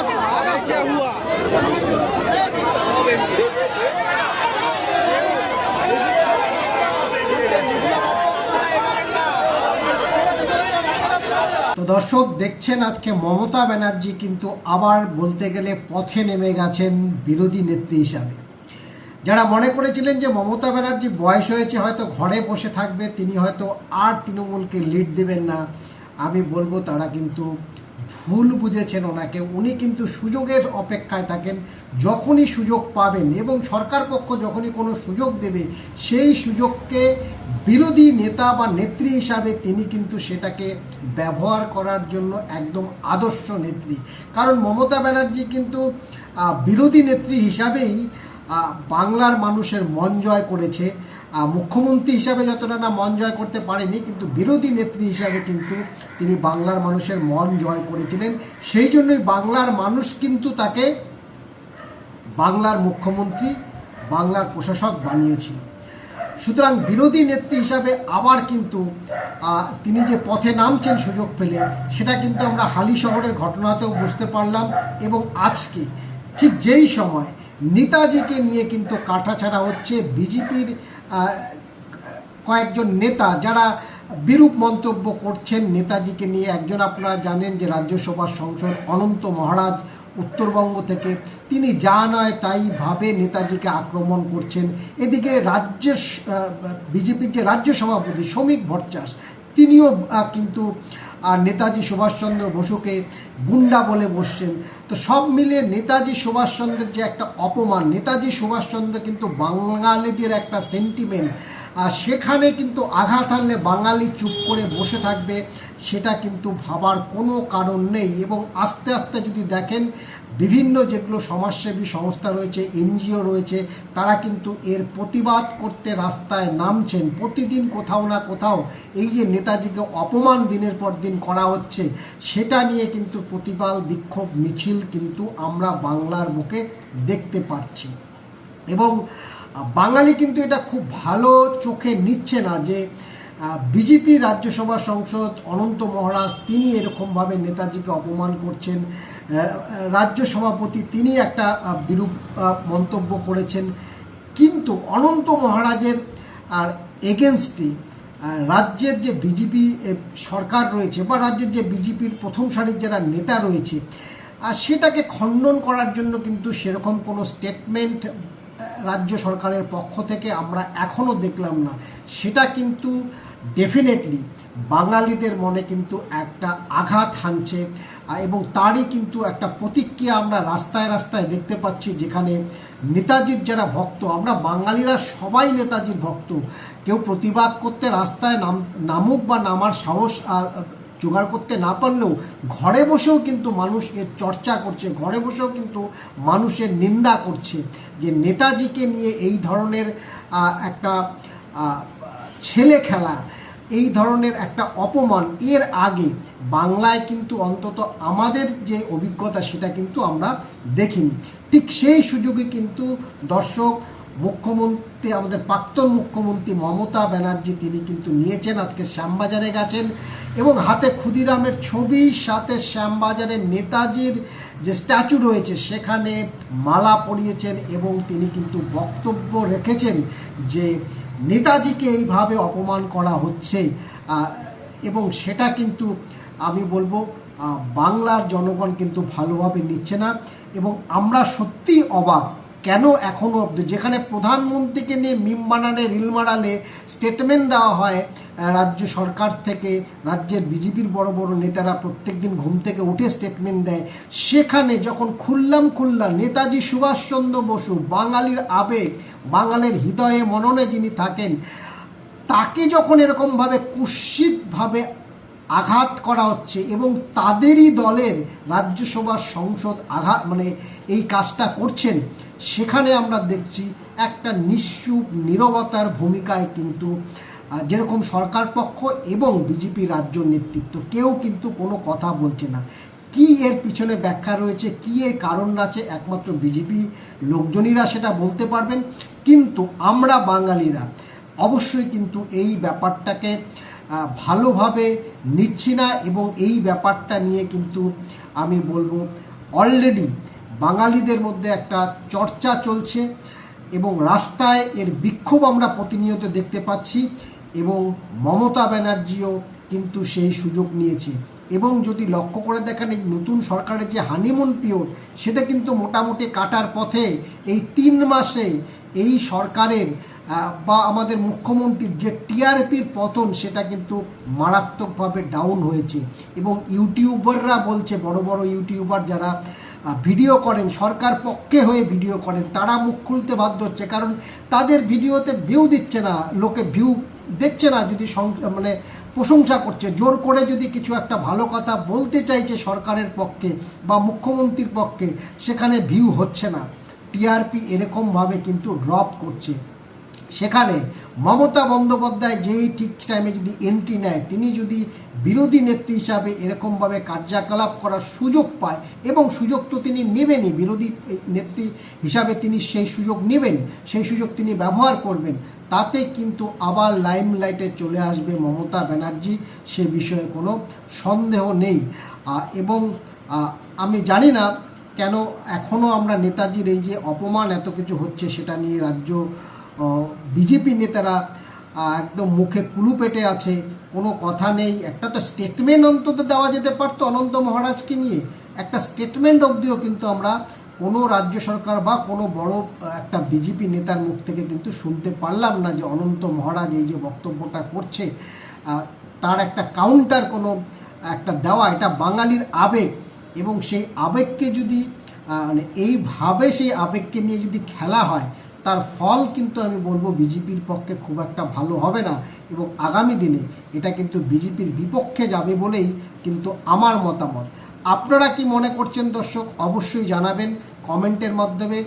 তো দর্শক দেখছেন, আজকে মমতা ব্যানার্জি কিন্তু আবার বলতে গেলে পথে নেমে গেছেন বিরোধী নেত্রী হিসাবে। যারা মনে করেছিলেন যে মমতা ব্যানার্জি বয়স হয়েছে, হয়তো ঘরে বসে থাকবে, তিনি হয়তো আর তৃণমূলকে লিড দেবেন না, আমি বলবো তারা কিন্তু ভুল বুঝেছেন ওনাকে। উনি কিন্তু সুযোগের অপেক্ষায় থাকেন, যখনই সুযোগ পাবেন এবং সরকার পক্ষ যখনই কোনো সুযোগ দেবে সেই সুযোগকে বিরোধী নেতা বা নেত্রী হিসাবে তিনি কিন্তু সেটাকে ব্যবহার করার জন্য একদম আদর্শ নেত্রী। কারণ মমতা ব্যানার্জি কিন্তু বিরোধী নেত্রী হিসাবেই বাংলার মানুষের মন জয় করেছে। মুখ্যমন্ত্রী হিসাবে যতটা না মন জয় করতে পারেনি, কিন্তু বিরোধী নেত্রী হিসাবে কিন্তু তিনি বাংলার মানুষের মন জয় করেছিলেন। সেই জন্যই বাংলার মানুষ কিন্তু তাকে বাংলার মুখ্যমন্ত্রী, বাংলার প্রশাসক বানিয়েছিল। সুতরাং বিরোধী নেত্রী হিসাবে আবার কিন্তু তিনি যে পথে নামছেন সুযোগ পেলে, সেটা কিন্তু আমরা হালি শহরের ঘটনাতেও বুঝতে পারলাম। এবং আজকে ঠিক যেই সময় নেতাজিকে নিয়ে কিন্তু কাটাছাড়া হচ্ছে, বিজেপির কয়েকজন নেতা যারা বিরূপ মন্তব্য করছেন নেতাজিকে নিয়ে। একজন আপনারা জানেন যে রাজ্যসভার সাংসদ অনন্ত মহারাজ উত্তরবঙ্গ থেকে, তিনি যা নয় তাই ভাবে নেতাজিকে আক্রমণ করছেন। এদিকে রাজ্যের বিজেপির যে রাজ্য সভাপতি শ্রমিক ভট্টাচার্য, তিনিও কিন্তু নেতাজি সুভাষচন্দ্র বসুকে গুন্ডা বলে বসছেন। তো সব মিলিয়ে নেতাজি সুভাষচন্দ্রের যে একটা অপমান, নেতাজি সুভাষচন্দ্র কিন্তু বাঙালিদের একটা সেন্টিমেন্ট, সেখানে কিন্তু আঘাত আনলে বাঙালি চুপ করে বসে থাকবে, সেটা কিন্তু ভাবার কোনো কারণ নেই। এবং আস্তে আস্তে যদি দেখেন, বিভিন্ন যেগুলো সমাজসেবী সংস্থা রয়েছে, এনজিও রয়েছে, তারা কিন্তু এর প্রতিবাদ করতে রাস্তায় নামছেন। প্রতিদিন কোথাও না কোথাও এই যে নেতাজিকে অপমান দিনের পর দিন করা হচ্ছে, সেটা নিয়ে কিন্তু প্রতিবাদ বিক্ষোভ মিছিল কিন্তু আমরা বাংলার বুকে দেখতে পাচ্ছি। এবং বাঙালি কিন্তু এটা খুব ভালো চোখে নিচ্ছে না যে বিজেপি রাজ্যসভা সাংসদ অনন্ত মহারাজ তিনি এরকমভাবে নেতাজিকে অপমান করছেন। রাজ্য সভাপতি তিনি একটা বিরূপ মন্তব্য করেছেন, কিন্তু অনন্ত মহারাজের আর এগেনস্টে রাজ্যের যে বিজেপি সরকার রয়েছে বা রাজ্যের যে বিজেপির প্রথম সারির যারা নেতা রয়েছে, সেটাকে খণ্ডন করার জন্য কিন্তু সেরকম কোনো স্টেটমেন্ট রাজ্য সরকারের পক্ষ থেকে আমরা এখনও দেখলাম না। সেটা কিন্তু ডেফিনেটলি বাঙালিদের মনে কিন্তু একটা আঘাত হানছে এবং তারই কিন্তু একটা প্রতিক্রিয়া আমরা রাস্তায় রাস্তায় দেখতে পাচ্ছি, যেখানে নেতাজির যারা ভক্ত, আমরা বাঙালিরা সবাই নেতাজির ভক্ত, কেউ প্রতিবাদ করতে রাস্তায় নামুক বা নামার সাহস জোগাড় করতে না পারলেও ঘরে বসেও কিন্তু মানুষ এর চর্চা করছে, ঘরে বসেও কিন্তু মানুষের নিন্দা করছে যে নেতাজিকে নিয়ে এই ধরনের একটা ছেলে খেলা, এই ধরনের একটা অপমান এর আগে বাংলায় কিন্তু অন্তত আমাদের যে অভিজ্ঞতা সেটা কিন্তু আমরা দেখিনি। ঠিক সেই সুযোগে কিন্তু দর্শক মুখ্যমন্ত্রী, আমাদের প্রাক্তন মুখ্যমন্ত্রী মমতা ব্যানার্জি তিনি কিন্তু নিয়েছেন, আজকে শ্যামবাজারে গেছেন এবং হাতে ক্ষুদিরামের ছবি, সাথে শ্যামবাজারের নেতাজির যে স্ট্যাচু রয়েছে সেখানে মালা পরিয়েছেন এবং তিনি কিন্তু বক্তব্য রেখেছেন যে নেতাজিকে এইভাবে অপমান করা হচ্ছে এবং সেটা কিন্তু আমি বলবো বাংলার জনগণ কিন্তু ভালোভাবে নিচ্ছে না। এবং আমরা সত্যিই অবাক, কেন এখনও অবধি যেখানে প্রধানমন্ত্রীকে নিয়ে মিম বানানে রিল মারালে স্টেটমেন্ট দেওয়া হয় রাজ্য সরকার থেকে, রাজ্যের বিজেপির বড় বড় নেতারা প্রত্যেক দিন ঘুম থেকে উঠে স্টেটমেন্ট দেয়, সেখানে যখন খুল্লা নেতাজি সুভাষচন্দ্র বসু, বাঙালির আবেগ, বাঙালির হৃদয়ে মননে যিনি থাকেন, তাকে যখন এরকমভাবে কুৎসিতভাবে আঘাত করা হচ্ছে এবং তাদেরই দলের রাজ্যসভার সংসদ এই কাজটা করছেন, সেখানে আমরা দেখছি একটা নিশ্চুপ নীরবতার ভূমিকায় কিন্তু যেরকম সরকার পক্ষ এবং বিজেপি রাজ্য নেতৃত্ব কেউ কিন্তু কোনো কথা বলছে না। কি এর পিছনে ব্যাখ্যা রয়েছে, কি এর কারণ আছে, একমাত্র বিজেপি লোকজনীরা সেটা বলতে পারবেন। কিন্তু আমরা বাঙালিরা অবশ্যই কিন্তু এই ব্যাপারটাকে ভালোভাবে নিচ্ছি না এবং এই ব্যাপারটা নিয়ে কিন্তু আমি বলবো অলরেডি বাঙালিদের মধ্যে একটা চর্চা চলছে এবং রাস্তায় এর বিক্ষোভ আমরা প্রতিনিয়ত দেখতে পাচ্ছি এবং মমতা ব্যানার্জিও কিন্তু সেই সুযোগ নিয়েছে। এবং যদি লক্ষ্য করে দেখেন এই নতুন সরকারের যে হানিমুন পিরিয়ড সেটা কিন্তু মোটামুটি কাটার পথে। এই 3 মাসে এই সরকারের বা আমাদের মুখ্যমন্ত্রীর যে টিআরপির পতন সেটা কিন্তু মারাত্মকভাবে ডাউন হয়েছে। এবং ইউটিউবাররা বলছে, বড় বড় ইউটিউবার যারা ভিডিও করেন, সরকার পক্ষে হয়ে ভিডিও করেন, তারা মুখ খুলতে বাধ্য হচ্ছে, কারণ তাদের ভিডিওতে ভিউ দিচ্ছে না, লোকে ভিউ দেখছে না। যদি মানে প্রশংসা করছে, জোর করে যদি কিছু একটা ভালো কথা বলতে চাইছে সরকারের পক্ষে বা মুখ্যমন্ত্রীর পক্ষে, সেখানে ভিউ হচ্ছে না, টিআরপি এরকমভাবে কিন্তু ড্রপ করছে। সেখানে মমতা বন্দ্যোপাধ্যায় যেই ঠিক টাইমে যদি এন্ট্রি নেয়, তিনি যদি বিরোধী নেত্রী হিসাবে এরকমভাবে কার্যকলাপ করার সুযোগ পায়, এবং সুযোগ তো তিনি নেবেনই, বিরোধী নেত্রী হিসাবে তিনি সেই সুযোগ নেবেন, সেই সুযোগ তিনি ব্যবহার করবেন, তাতে কিন্তু আবার লাইমলাইটে চলে আসবে মমতা ব্যানার্জি, সে বিষয়ে কোনো সন্দেহ নেই। এবং আমি জানি না কেন এখনও আমরা নেতাজির এই যে অপমান এত কিছু হচ্ছে সেটা নিয়ে রাজ্য বিজেপি নেতারা একদম মুখে কুলু পেটে আছে, কোনো কথা নেই। একটা তো স্টেটমেন্ট অন্তত দেওয়া যেতে পারতো অনন্ত মহারাজকে নিয়ে, একটা স্টেটমেন্ট অবধিও কিন্তু আমরা কোনো রাজ্য সরকার বা কোনো বড় একটা বিজেপি নেতার মুখ থেকে কিন্তু শুনতে পারলাম না যে অনন্ত মহারাজ এই যে বক্তব্যটা করছে তার একটা কাউন্টার কোনো একটা দেওয়া। এটা বাঙালির আবেগ, এবং সেই আবেগকে যদি মানে এইভাবে সেই আবেগকে নিয়ে যদি খেলা হয়, তার ফল কিন্তু আমি বলবো বিজেপির পক্ষে খুব একটা ভালো হবে না, এবং আগামী দিনে এটা কিন্তু বিজেপির বিপক্ষে যাবে বলেই কিন্তু আমার মতামত। আপনারা কি মনে করছেন দর্শক, অবশ্যই জানাবেন কমেন্টের মাধ্যমে।